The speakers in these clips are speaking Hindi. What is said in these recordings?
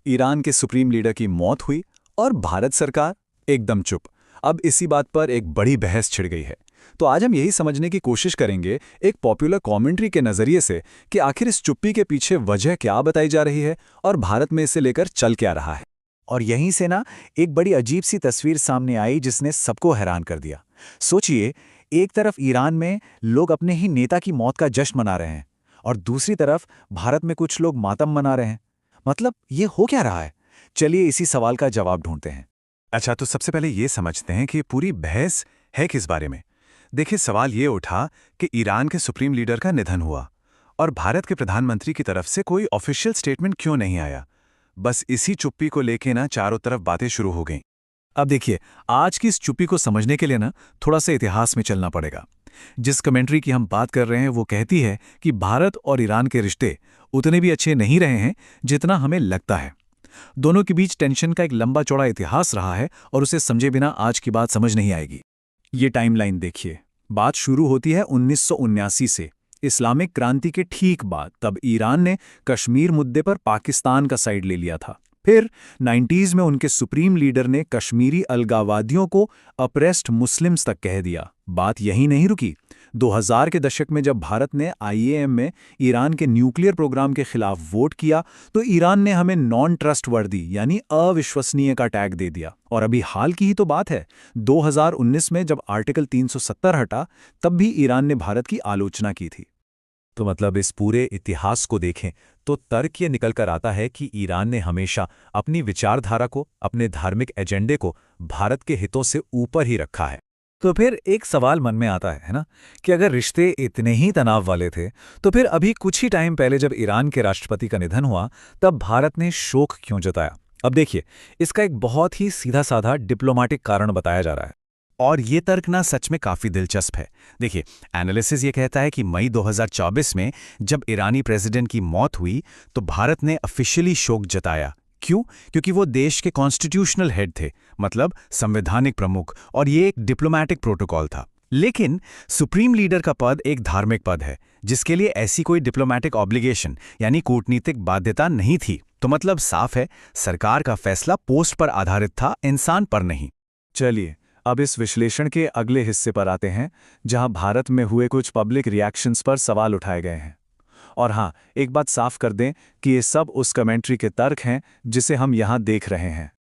ईरान के सुप्रीम लीडर की मौत हुई और भारत सरकार एकदम चुप। अब इसी बात पर एक बड़ी बहस छिड़ गई है। तो आज हम यही समझने की कोशिश करेंगे एक पॉपुलर कमेंट्री के नज़रिए से कि आखिर इस चुप्पी के पीछे वजह क्या बताई जा रही है और भारत में इसे लेकर चल क्या रहा है। और यहीं से ना एक बड़ी अजीब सी तस्वीर सामने आई जिसने सबको हैरान कर दिया। सोचिए, एक तरफ ईरान में लोग अपने ही नेता की मौत का जश्न मना रहे हैं और दूसरी तरफ भारत में कुछ लोग मातम मना रहे हैं। मतलब ये हो क्या रहा है? चलिए इसी सवाल का जवाब ढूंढते हैं। अच्छा, तो सबसे पहले ये समझते हैं कि पूरी बहस है किस बारे में। देखिए, सवाल ये उठा कि ईरान के सुप्रीम लीडर का निधन हुआ और भारत के प्रधानमंत्री की तरफ से कोई ऑफिशियल स्टेटमेंट क्यों नहीं आया। बस इसी चुप्पी को लेके ना चारों तरफ बातें शुरू हो गईं। अब देखिए, आज की इस चुप्पी को समझने के लिए ना थोड़ा सा इतिहास में चलना पड़ेगा। जिस कमेंट्री की हम बात कर रहे हैं वो कहती है कि भारत और ईरान के रिश्ते उतने भी अच्छे नहीं रहे हैं जितना हमें लगता है। दोनों के बीच टेंशन का एक लंबा चौड़ा इतिहास रहा है और उसे समझे बिना आज की बात समझ नहीं आएगी। ये टाइमलाइन देखिए, बात शुरू होती है 1979 से, इस्लामिक क्रांति के ठीक बाद। तब ईरान ने कश्मीर मुद्दे पर पाकिस्तान का साइड ले लिया था। फिर 90s में उनके सुप्रीम लीडर ने कश्मीरी अलगाववादियों को अप्रेस्ड मुस्लिम्स तक कह दिया। बात यहीं नहीं रुकी। 2000 के दशक में जब भारत ने IAM में ईरान के न्यूक्लियर प्रोग्राम के खिलाफ वोट किया तो ईरान ने हमें नॉन ट्रस्टवर्दी यानी अविश्वसनीय का टैग दे दिया। और अभी हाल की ही तो बात है, 2019 में जब आर्टिकल 370 हटा तब भी ईरान ने भारत की आलोचना की थी। तो मतलब इस पूरे इतिहास को देखें तो तर्क ये निकल कर आता है कि ईरान ने हमेशा अपनी विचारधारा को, अपने धार्मिक एजेंडे को भारत के हितों से ऊपर ही रखा है। तो फिर एक सवाल मन में आता है ना, कि अगर रिश्ते इतने ही तनाव वाले थे तो फिर अभी कुछ ही टाइम पहले जब ईरान के राष्ट्रपति का निधन हुआ तब भारत ने शोक क्यों जताया? अब देखिए, इसका एक बहुत ही सीधा साधा डिप्लोमेटिक कारण बताया जा रहा है। और ये तर्क ना सच में काफी दिलचस्प है। देखिए, एनालिसिस ये कहता है कि मई 2024 में जब ईरानी प्रेसिडेंट की मौत हुई तो भारत ने ऑफिशियली शोक जताया। क्यों? क्योंकि वो देश के कॉन्स्टिट्यूशनल हेड थे, मतलब संवैधानिक प्रमुख, और ये एक डिप्लोमैटिक प्रोटोकॉल था। लेकिन सुप्रीम लीडर का पद एक धार्मिक पद है जिसके लिए ऐसी कोई डिप्लोमैटिक ऑब्लिगेशन यानी कूटनीतिक बाध्यता नहीं थी। तो मतलब साफ है, सरकार का फैसला पोस्ट पर आधारित था, इंसान पर नहीं। चलिए अब इस विश्लेषण के अगले हिस्से पर आते हैं जहां भारत में हुए कुछ पब्लिक रिएक्शंस पर सवाल उठाए गए हैं। और हाँ, एक बात साफ कर दें कि ये सब उस कमेंट्री के तर्क हैं जिसे हम यहां देख रहे हैं।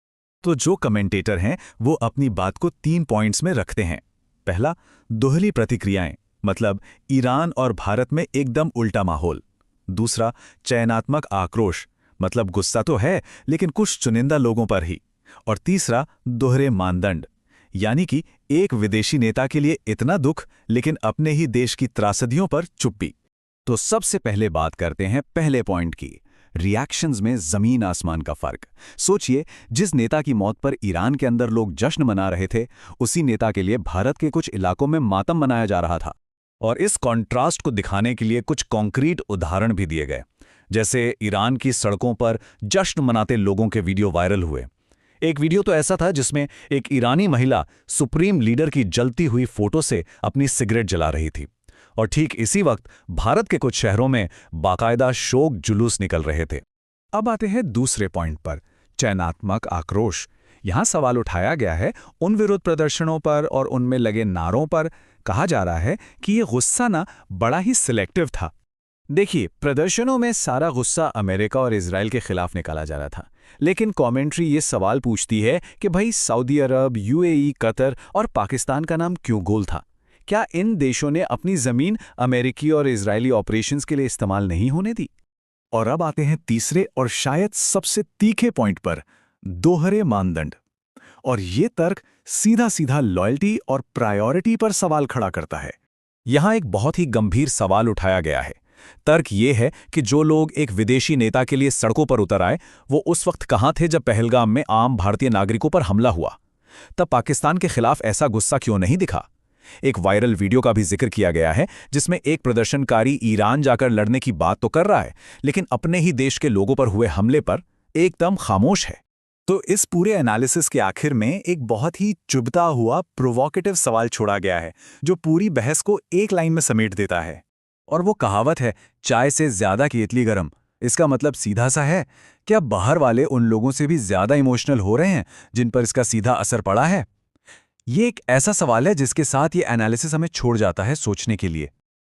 तो जो कमेंटेटर हैं वो अपनी बात को 3 पॉइंट्स में रखते हैं। पहला, दोहरी प्रतिक्रियाएं, मतलब ईरान और भारत में एकदम उल्टा माहौल। दूसरा, चयनात्मक आक्रोश, मतलब गुस्सा तो है लेकिन कुछ चुनिंदा लोगों पर ही। और तीसरा, दोहरे मानदंड, यानी कि एक विदेशी नेता के लिए इतना दुख लेकिन अपने ही देश की त्रासदियों पर चुप्पी। तो सबसे पहले बात करते हैं पहले पॉइंट की, रिएक्शंस में जमीन आसमान का फर्क। सोचिए, जिस नेता की मौत पर ईरान के अंदर लोग जश्न मना रहे थे, उसी नेता के लिए भारत के कुछ इलाकों में मातम मनाया जा रहा था। और इस कॉन्ट्रास्ट को दिखाने के लिए कुछ कॉन्क्रीट उदाहरण भी दिए गए। जैसे ईरान की सड़कों पर जश्न मनाते लोगों के वीडियो वायरल हुए। एक वीडियो तो ऐसा था जिसमें एक ईरानी महिला सुप्रीम लीडर की जलती हुई फोटो से अपनी सिगरेट जला रही थी। और ठीक इसी वक्त भारत के कुछ शहरों में बाकायदा शोक जुलूस निकल रहे थे। अब आते हैं दूसरे पॉइंट पर, चयनात्मक आक्रोश। यहां सवाल उठाया गया है उन विरोध प्रदर्शनों पर और उनमें लगे नारों पर। कहा जा रहा है कि ये गुस्सा ना बड़ा ही सिलेक्टिव था। देखिए, प्रदर्शनों में सारा गुस्सा अमेरिका और इजराइल के खिलाफ निकाला जा रहा था, लेकिन कमेंट्री ये सवाल पूछती है कि भाई सऊदी अरब, UAE, कतर और पाकिस्तान का नाम क्यों गोल था? क्या इन देशों ने अपनी जमीन अमेरिकी और इजरायली ऑपरेशंस के लिए इस्तेमाल नहीं होने दी? और अब आते हैं तीसरे और शायद सबसे तीखे पॉइंट पर, दोहरे मानदंड। और ये तर्क सीधा सीधा लॉयल्टी और प्रायोरिटी पर सवाल खड़ा करता है। यहां एक बहुत ही गंभीर सवाल उठाया गया है। तर्क ये है कि जो लोग एक विदेशी नेता के लिए सड़कों पर उतर आए, वो उस वक्त कहां थे जब पहलगाम में आम भारतीय नागरिकों पर हमला हुआ? तब पाकिस्तान के खिलाफ ऐसा गुस्सा क्यों नहीं दिखा? एक वायरल वीडियो का भी जिक्र किया गया है जिसमें एक प्रदर्शनकारी ईरान जाकर लड़ने की बात तो कर रहा है, लेकिन अपने ही देश के लोगों पर हुए हमले पर एकदम खामोश है। तो इस पूरे एनालिसिस के आखिर में एक बहुत ही चुभता हुआ प्रोवोकेटिव सवाल छोड़ा गया है जो पूरी बहस को एक लाइन में समेट देता है। और वो कहावत है, चाय से ज्यादा की इडली गरम। इसका मतलब सीधा सा है, क्या बाहर वाले उन लोगों से भी ज्यादा इमोशनल हो रहे हैं जिन पर इसका सीधा असर पड़ा है? ये एक ऐसा सवाल है जिसके साथ ये एनालिसिस हमें छोड़ जाता है सोचने के लिए।